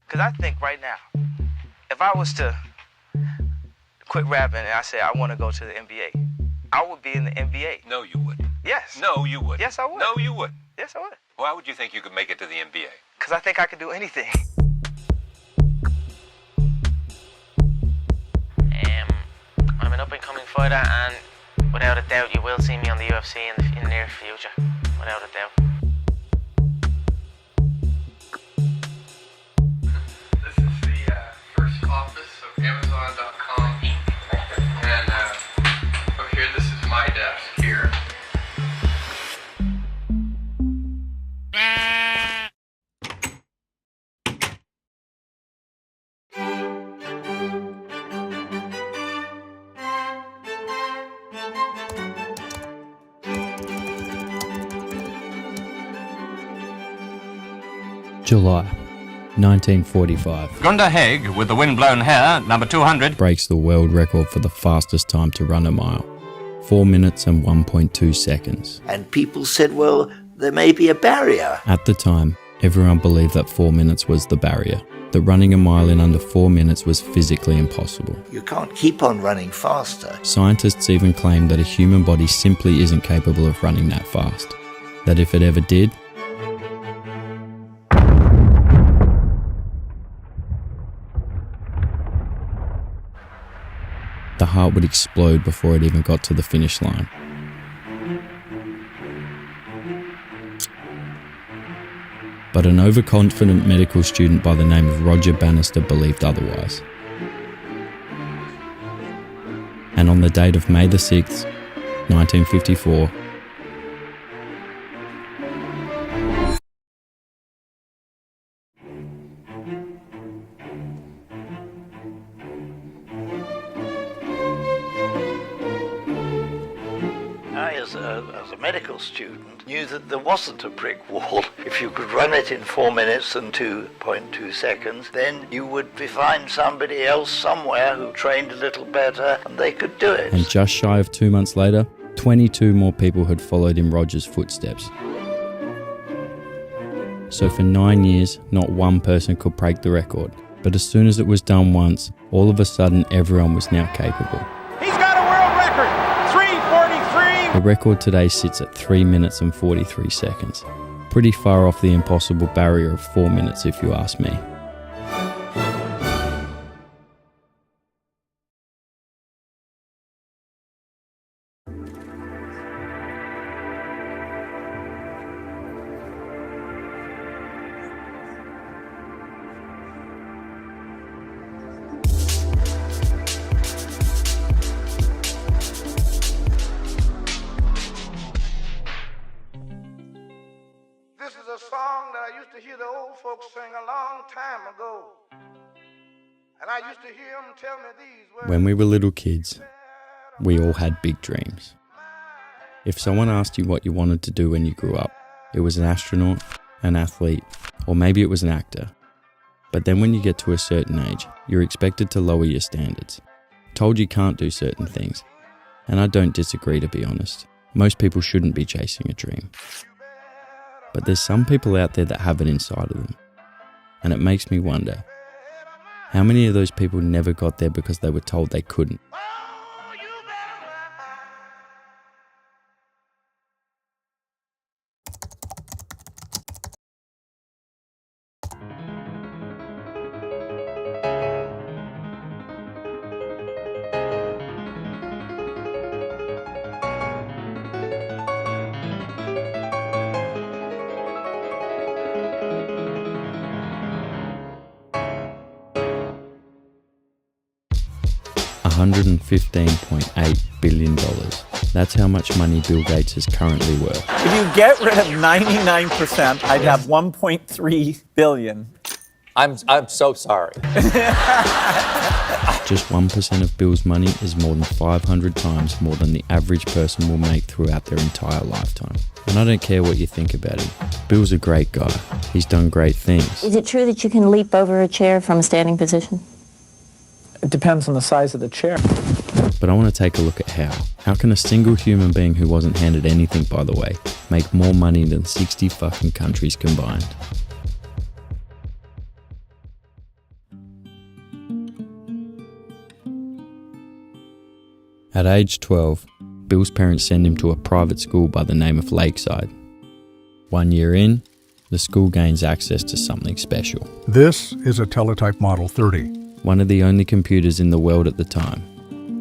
Because I think right now, if I was to quit rapping and I said I want to go to the NBA, I would be in the NBA. No, you wouldn't. Yes. No, you wouldn't. Yes, I would. No, you wouldn't. Yes, I would. Why would you think you could make it to the NBA? Because I think I could do anything. I'm an up-and-coming fighter, and without a doubt, you will see me on the UFC in the near future. Without a doubt. This is the first office of Amazon.com, and up here, this is my desk here. July 1945 Gunda Haig, with the wind-blown hair, number 200. breaks the world record for the fastest time to run a mile. 4 minutes and 1.2 seconds. And people said, well, there may be a barrier. At the time, everyone believed that 4 minutes was the barrier, that running a mile in under 4 minutes was physically impossible. You can't keep on running faster. Scientists even claimed that a human body simply isn't capable of running that fast. That if it ever did, the heart would explode before it even got to the finish line. But an overconfident medical student by the name of Roger Bannister believed otherwise. And on the date of May the 6th, 1954, I, as a medical student, knew that there wasn't a brick wall. If you could run it in 4 minutes and 2.2 seconds, then you would find somebody else somewhere who trained a little better and they could do it. and just shy of 2 months later, 22 more people had followed in Roger's footsteps. So for 9 years, not one person could break the record. But as soon as it was done once, all of a sudden everyone was now capable. He's got a world record, 3:43. The record today sits at 3 minutes and 43 seconds. Pretty far off the impossible barrier of 4 minutes if you ask me. This is a song that I used to hear the old folks sing a long time ago. And I used to hear them tell me these words. When we were little kids, we all had big dreams. If someone asked you what you wanted to do when you grew up, it was an astronaut, an athlete, or maybe it was an actor. But then when you get to a certain age, you're expected to lower your standards. Told you can't do certain things. And I don't disagree, to be honest. Most people shouldn't be chasing a dream. But there's some people out there that have it inside of them. And it makes me wonder, how many of those people never got there because they were told they couldn't? Oh, you better run. 115.8 billion. That's how much money Bill Gates is currently worth. If you get rid of 99%, I'd have 1.3 billion. I'm so sorry. Just 1% of Bill's money is more than 500 times more than the average person will make throughout their entire lifetime. And I don't care what you think about him. Bill's a great guy. He's done great things. Is it true that you can leap over a chair from a standing position? It depends on the size of the chair. But I want to take a look at how. How can a single human being who wasn't handed anything, by the way, make more money than 60 fucking countries combined? At age 12, Bill's parents send him to a private school by the name of Lakeside. 1 year in, the school gains access to something special. This is a Teletype Model 30. One of the only computers in the world at the time.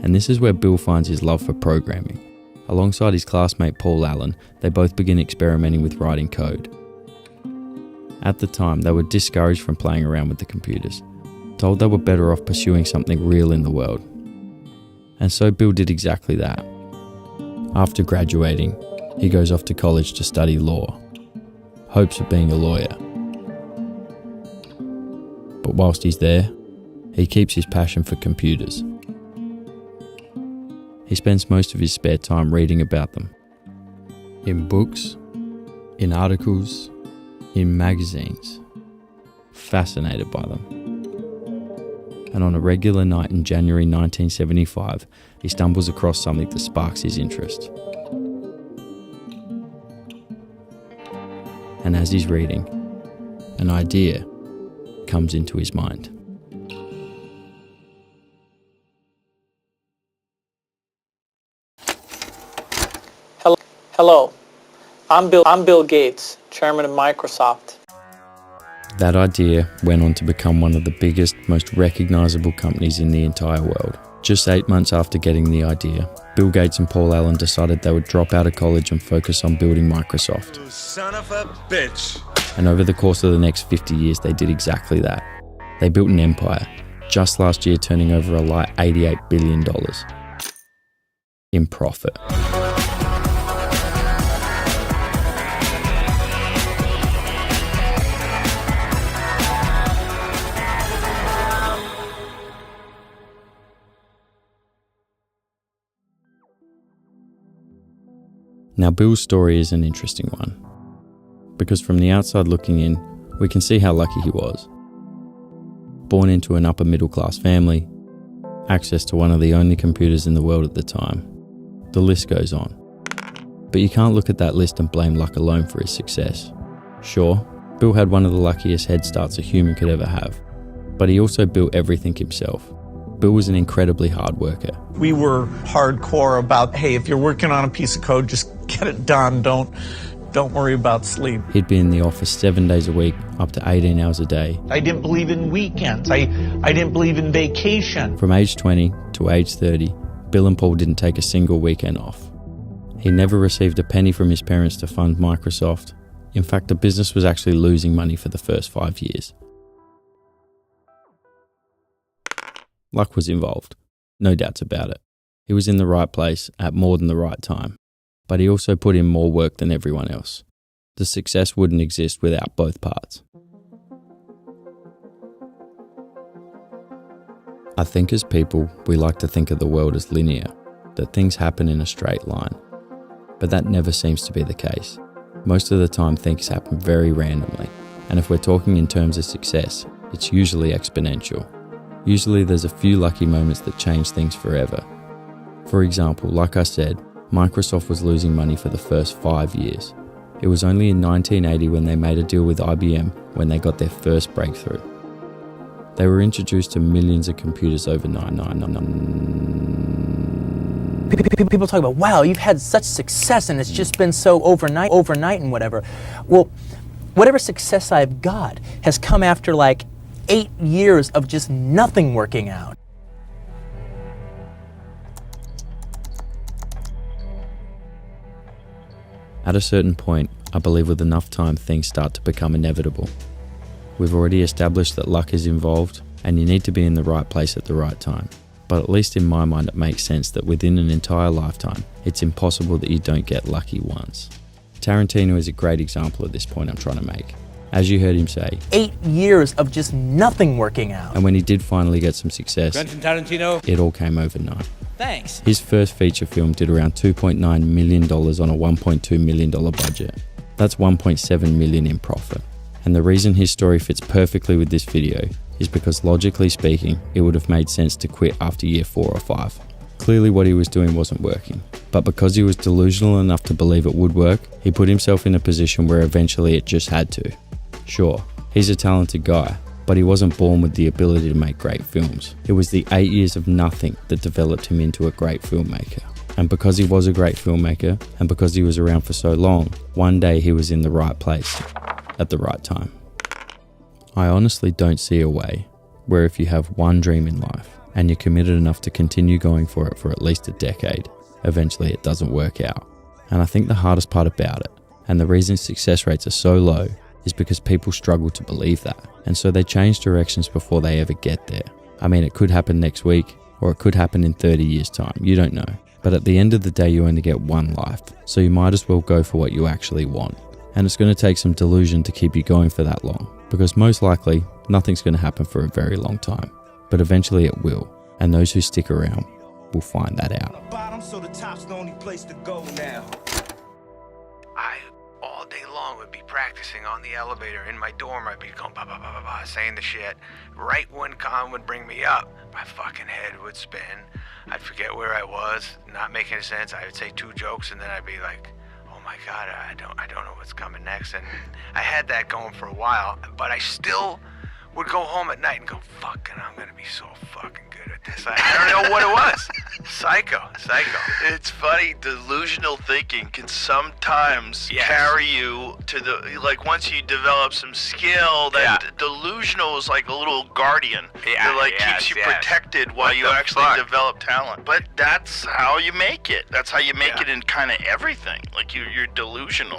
And this is where Bill finds his love for programming. Alongside his classmate Paul Allen, they both begin experimenting with writing code. At the time, they were discouraged from playing around with the computers, told they were better off pursuing something real in the world. And so Bill did exactly that. After graduating, he goes off to college to study law, hopes of being a lawyer. But whilst he's there, he keeps his passion for computers. He spends most of his spare time reading about them. In books, in articles, in magazines. Fascinated by them. And on a regular night in January 1975, he stumbles across something that sparks his interest. And as he's reading, an idea comes into his mind. Hello, I'm Bill Gates, chairman of Microsoft. That idea went on to become one of the biggest, most recognizable companies in the entire world. Just 8 months after getting the idea, Bill Gates and Paul Allen decided they would drop out of college and focus on building Microsoft. You son of a bitch! And over the course of the next 50 years, they did exactly that. They built an empire, just last year turning over a light $88 billion in profit. Now, Bill's story is an interesting one, because from the outside looking in, we can see how lucky he was. Born into an upper middle class family, access to one of the only computers in the world at the time. The list goes on. But you can't look at that list and blame luck alone for his success. Sure, Bill had one of the luckiest head starts a human could ever have, but he also built everything himself. Bill was an incredibly hard worker. We were hardcore about, hey, if you're working on a piece of code, just get it done. Don't worry about sleep. He'd be in the office 7 days a week, up to 18 hours a day. I didn't believe in weekends. I didn't believe in vacation. From age 20 to age 30, Bill and Paul didn't take a single weekend off. He never received a penny from his parents to fund Microsoft. In fact, the business was actually losing money for the first 5 years. Luck was involved, no doubts about it. He was in the right place at more than the right time, but he also put in more work than everyone else. The success wouldn't exist without both parts. I think as people, we like to think of the world as linear, that things happen in a straight line, but that never seems to be the case. Most of the time things happen very randomly, and if we're talking in terms of success, it's usually exponential. Usually there's a few lucky moments that change things forever. For example, like I said, Microsoft was losing money for the first 5 years. It was only in 1980 when they made a deal with IBM when they got their first breakthrough. They were introduced to millions of computers overnight. People talk about, wow, you've had such success and it's just been so overnight and whatever. Well, whatever success I've got has come after like 8 years of just nothing working out. At a certain point, I believe with enough time things start to become inevitable. We've already established that luck is involved and you need to be in the right place at the right time. But at least in my mind it makes sense that within an entire lifetime, it's impossible that you don't get lucky once. Tarantino is a great example of this point I'm trying to make. As you heard him say, 8 years of just nothing working out. And when he did finally get some success, it all came overnight. Thanks. His first feature film did around $2.9 million on a $1.2 million budget. That's $1.7 million in profit. And the reason his story fits perfectly with this video is because logically speaking, it would have made sense to quit after year 4 or 5. Clearly what he was doing wasn't working, but because he was delusional enough to believe it would work, he put himself in a position where eventually it just had to. Sure, he's a talented guy, but he wasn't born with the ability to make great films. It was the 8 years of nothing that developed him into a great filmmaker. And because he was a great filmmaker, and because he was around for so long, one day he was in the right place, at the right time. I honestly don't see a way where if you have one dream in life, and you're committed enough to continue going for it for at least a decade, eventually it doesn't work out. And I think the hardest part about it, and the reason success rates are so low, is because people struggle to believe that. And so they change directions before they ever get there. I mean, it could happen next week, or it could happen in 30 years' time, you don't know. But at the end of the day, you only get one life, so you might as well go for what you actually want. And it's going to take some delusion to keep you going for that long, because most likely, nothing's going to happen for a very long time. But eventually it will, and those who stick around will find that out. Bottom, so the top's the only place to go now. I, all day long, would be practicing on the elevator in my dorm. I'd be going bah, bah, bah, bah, bah, saying the shit. Right when Colin would bring me up, my fucking head would spin. I'd forget where I was, not making sense. I would say 2 jokes, and then I'd be like, oh my God, I don't know what's coming next. And I had that going for a while, but I still would go home at night and go, fucking, I'm gonna be so fucking good at this. I don't know what it was. Psycho. It's funny, delusional thinking can sometimes carry you to the, like once you develop some skill, that delusional is like a little guardian that like keeps you protected while you actually develop talent. But that's how you make it. That's how you make it in kind of everything. Like you're delusional.